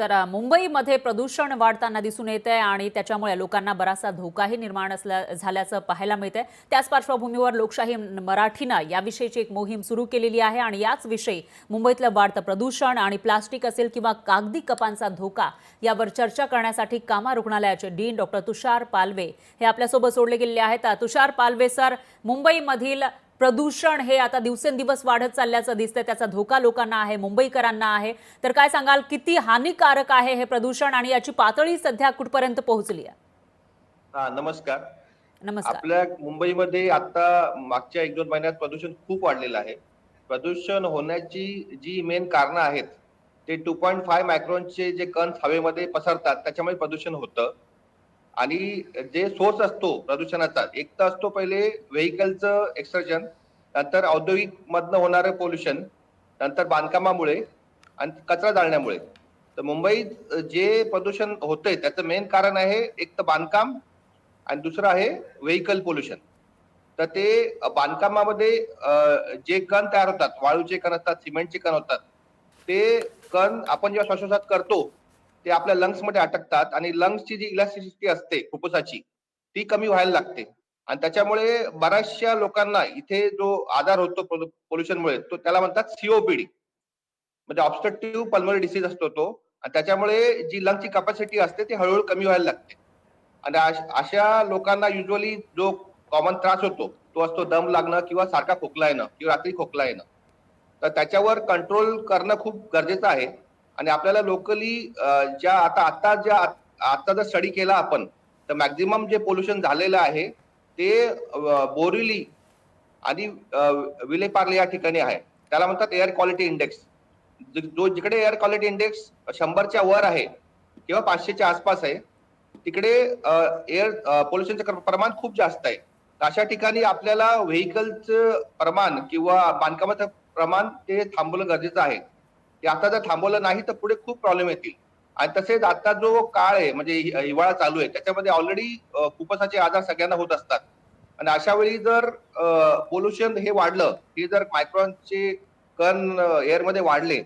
मुंबईमध्ये प्रदूषण वाढताना दिसून येत आहे आणि त्याच्यामुळे लोकांना बराचसा धोकाही निर्माण झाल्याचं पाहायला मिळतंय। त्याच पार्श्वभूमीवर लोकशाही मराठीनं याविषयीची एक मोहीम सुरू केलेली आहे आणि याच विषयी मुंबईतलं वाढतं प्रदूषण आणि प्लास्टिक असेल किंवा कागदी कपांचा धोका यावर चर्चा करण्यासाठी कामा रुग्णालयाचे डीन डॉक्टर तुषार पालवे हे आपल्यासोबत जोडले गेलेले आहेत। तुषार पालवे सर, मुंबईमधील प्रदूषण हे आता दिवसेंदिवस वाढत चालल्याचं दिसतंय, त्याचा धोका लोकांना आहे, मुंबईकरांना आहे, तर काय सांगाल किती हानिकारक आहे हे प्रदूषण आणि याची पातळी सध्या कुठपर्यंत पोहोचली आहे? नमस्कार। नमस्कार। आपल्या मुंबईमध्ये आता मागच्या 1-2 महिन्यात प्रदूषण खूप वाढलेलं आहे। प्रदूषण होण्याची जी मेन कारणं आहेत ते 2.5 मायक्रॉनचे जे कण हवेमध्ये पसरतात त्याच्यामुळे प्रदूषण होतं। आणि जे सोर्स असतो प्रदूषणाचा, एक तर असतो पहिले व्हेइकलचं एक्सर्जन, नंतर औद्योगिक मधनं होणारं पोल्युशन, नंतर बांधकामामुळे आणि कचरा जाळण्यामुळे। तर मुंबईत जे प्रदूषण होतंय त्याचं मेन कारण आहे एक तर बांधकाम आणि दुसरं आहे व्हेइकल पोल्युशन। तर ते बांधकामामध्ये जे कण तयार होतात, वाळूचे कण असतात, सिमेंटचे कण होतात, ते कण आपण जेव्हा श्वासोच्छवास करतो ते आपल्या लंग्स मध्ये अटकतात आणि लंग्सची जी इलॅस्टिसिटी असते फुफ्फुसाची ती कमी व्हायला लागते आणि त्याच्यामुळे बऱ्याचशा लोकांना इथे जो आजार होतो पोल्युशनमुळे तो त्याला म्हणतात सीओपीडी, म्हणजे ऑब्स्ट्रक्टिव्ह पल्मोनरी डिसीज असतो तो। आणि त्याच्यामुळे जी लंगची कॅपॅसिटी असते ती हळूहळू कमी व्हायला लागते आणि अशा लोकांना युजली जो कॉमन त्रास होतो तो असतो दम लागणं किंवा सारखा खोकला येणं किंवा रात्री खोकला येणं। तर त्याच्यावर कंट्रोल करणं खूप गरजेचं आहे आणि आपल्याला लोकली ज्या आता जर स्टडी केला आपण तर मॅक्झिमम जे पोल्युशन झालेलं आहे ते बोरिवली आणि विलेपार्ले या ठिकाणी आहे। त्याला म्हणतात एअर क्वालिटी इंडेक्स। जो जिकडे एअर क्वालिटी इंडेक्स 100च्या वर आहे किंवा 500च्या आसपास आहे तिकडे एअर पोल्युशनचं प्रमाण खूप जास्त आहे। अशा ठिकाणी आपल्याला व्हेइकलचं प्रमाण किंवा बांधकामाचं प्रमाण ते थांबवणं गरजेचं आहे। ते आता जर थांबवलं नाही तर पुढे खूप प्रॉब्लेम येतील। आणि तसेच आता जो काळ आहे म्हणजे हिवाळा चालू आहे त्याच्यामध्ये ऑलरेडी फुफ्फुसाचे आजार सगळ्यांना होत असतात आणि अशा वेळी जर पोल्युशन हे वाढलं, हे जर मायक्रॉनचे कण एअर मध्ये वाढले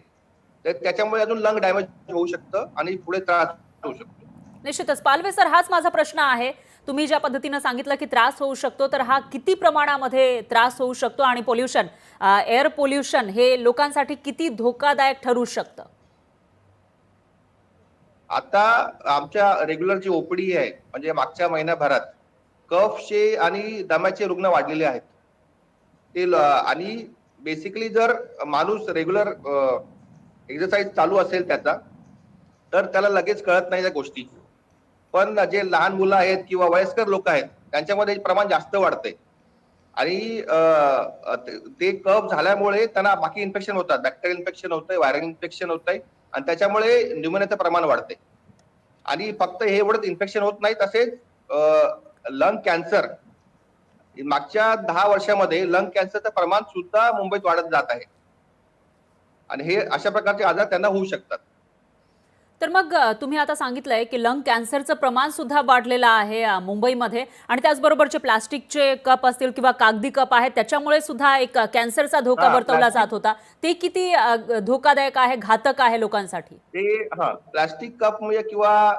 तर त्याच्यामुळे अजून लंग डॅमेज होऊ शकतं आणि पुढे त्रास होऊ शकतो। निश्चितच पालवे सर, हाच माझा प्रश्न आहे। तुम्ही ज्या पद्धतीने सांगितलं की त्रास होऊ शकतो, तर हा किती प्रमाणामध्ये त्रास होऊ शकतो आणि पोल्युशन, एअर पोल्युशन हे लोकांसाठी किती धोकादायक ठरू शकतं? आता आमच्या रेग्युलर जी ओपीडी आहे म्हणजे मागच्या महिन्याभरात कफचे आणि दम्याचे रुग्ण वाढलेले आहेत। आणि बेसिकली जर माणूस रेग्युलर एक्सरसाइज चालू असेल त्याचा तर त्याला लगेच कळत नाही त्या गोष्टी, पण जे लहान मुलं आहेत किंवा वयस्कर लोक आहेत त्यांच्यामध्ये प्रमाण जास्त वाढतंय आणि ते कफ झाल्यामुळे त्यांना बाकी इन्फेक्शन होतात, बॅक्टेरियल इन्फेक्शन होतंय, व्हायरल इन्फेक्शन होतंय आणि त्याच्यामुळे न्यूमोनियाचं प्रमाण वाढतंय। आणि फक्त हे एवढंच इन्फेक्शन होत नाही, तसेच लंग कॅन्सर मागच्या 10 वर्षामध्ये लंग कॅन्सरचं प्रमाण सुद्धा मुंबईत वाढत जात आहे आणि हे अशा प्रकारचे आजार त्यांना होऊ शकतात। तर मग तुम्ही आता सांगितलंय की लंग कॅन्सरचं प्रमाण सुद्धा वाढलेलं आहे मुंबईमध्ये आणि त्याचबरोबरचे प्लास्टिकचे कप असतील किंवा कागदी कप आहेत त्याच्यामुळे सुद्धा एक कॅन्सरचा धोका वर्तवला जात होता। ते किती धोकादायक आहे, घातक आहे लोकांसाठी? ते प्लास्टिक कपमुळे किंवा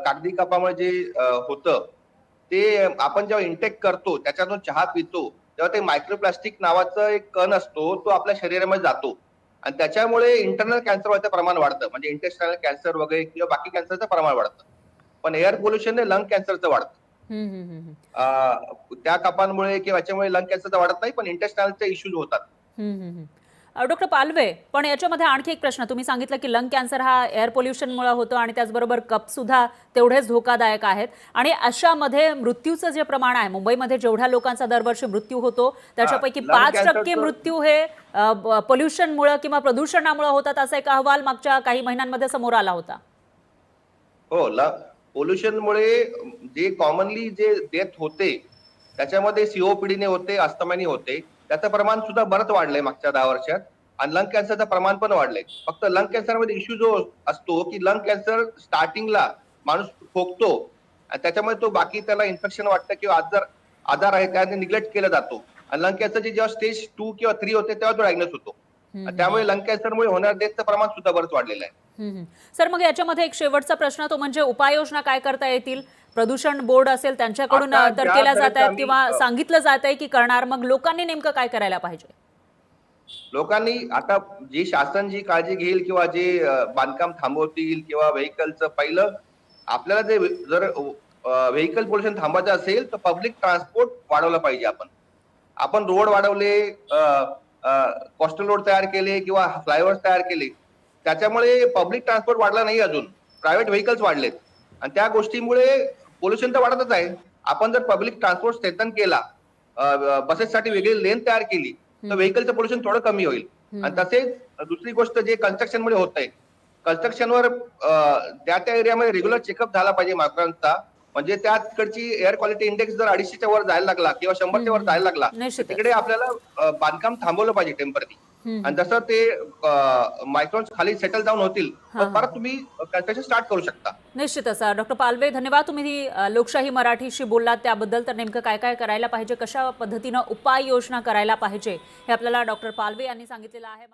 कागदी कपामुळे जे होतं ते आपण जेव्हा इंटेक करतो त्याच्यातून चहा पितो तेव्हा ते मायक्रोप्लास्टिक नावाचा एक कण असतो तो आपल्या शरीरामध्ये जातो आणि त्याच्यामुळे इंटरनल कॅन्सर व्हायचं प्रमाण वाढतं, म्हणजे इंटेस्टाइनल कॅन्सर वगैरे किंवा बाकी कॅन्सरचं प्रमाण वाढतं। पण एअर पोल्युशनने लंग कॅन्सरचं वाढतं। त्या कपांमुळे किंवा याच्यामुळे लंग कॅन्सरचं वाढत नाही, पण इंटेस्टाइनलचे इश्यूज होतात। डॉक्टर पालवे, पण याच्यामध्ये आणखी एक प्रश्न, तुम्ही सांगितलं की लंग कॅन्सर हा एअर पोल्युशनमुळे होतो आणि त्याचबरोबर कप सुद्धा तेवढेच धोकादायक आहेत आणि अशामध्ये मृत्यूचं जे प्रमाण आहे मुंबईमध्ये जेवढ्या लोकांचा दरवर्षी मृत्यू होतो त्याच्यापैकी 5% मृत्यू हे पोल्युशनमुळे किंवा प्रदूषणामुळे होतात, असा एक अहवाल मागच्या काही महिन्यांमध्ये समोर आला होता। हो, पोल्युशनमुळे जे कॉमनली जे डेथ होते त्याच्यामध्ये सीओपीडीने होते, अस्थमाने होते, त्याचं प्रमाण सुद्धा बरंच वाढलंय मागच्या 10 वर्षात आणि लंग कॅन्सरचं प्रमाण पण वाढलंय। फक्त लंग कॅन्सरमध्ये इश्यू जो असतो की लंग कॅन्सर स्टार्टिंगला माणूस खोकतो आणि त्याच्यामुळे तो बाकी त्याला इन्फेक्शन वाटतं किंवा आजार आहे त्याने निग्लेक्ट केला जातो आणि लंग कॅन्सरची जेव्हा स्टेज 2 किंवा 3 होते तेव्हा तो डायग्नोस होतो। त्यामुळे लंग कॅन्सरमुळे होणाऱ्या डेथचं प्रमाण सुद्धा बरंच वाढलेलं आहे। सर, मग याच्यामध्ये एक शेवटचा प्रश्न, तो म्हणजे उपाययोजना काय करता येतील? प्रदूषण बोर्ड असेल त्यांच्याकडून आता तर ज्या केल्या तऱ्हेचं जात आहेत आम्ही किंवा सांगितलं जात आहे की करणार, मग लोकांनी नेमकं काय करायला पाहिजे? लोकांनी आता जी शासन जी काळजी घेईल किंवा जे बांधकाम थांबवतील किंवा व्हेकलचं पहिलं आपल्याला जे जर व्हेकल पोल्युशन थांबवायचं असेल तर पब्लिक ट्रान्सपोर्ट वाढवलं पाहिजे. आपण आपण रोड वाढवले, कोस्टल रोड तयार केले किंवा फ्लायओव्हर्स तयार केले, त्याच्यामुळे पब्लिक ट्रान्सपोर्ट वाढला नाही, अजून प्रायव्हेट व्हेकल्स वाढलेत आणि त्या गोष्टीमुळे पोल्युशन तर वाढतच आहे. आपण जर पब्लिक ट्रान्सपोर्ट स्ट्रेंथन केला, बसेससाठी वेगळी लेन तयार केली, तर व्हेकलचं पोल्युशन थोडं कमी होईल. आणि तसेच दुसरी गोष्ट जे कन्स्ट्रक्शन मध्ये होत आहे, कन्स्ट्रक्शनवर त्या एरियामध्ये रेग्युलर चेकअप झाला पाहिजे मायक्रॉनचा. म्हणजे त्या तिकडची एअर क्वालिटी इंडेक्स जर 250च्या वर जायला लागला किंवा 100च्या वर जायला लागला, तर निश्चितच. तिकडे आपल्याला बांधकाम थांबवलं पाहिजे टेम्पररी. आणि जसं ते मायक्रॉन्स खाली सेटल डाऊन होतील, तर परत तुम्ही कन्स्ट्रक्शन स्टार्ट करू शकता. निश्चितच. डॉक्टर पालवे, धन्यवाद. तुम्ही लोकशाही मराठीशी बोललात त्याबद्दल. तर नेमकं काय काय करायला पाहिजे, कशा पद्धतीनं उपाययोजना करायला पाहिजे, हे आपल्याला डॉक्टर पालवे यांनी सांगितलेलं आहे.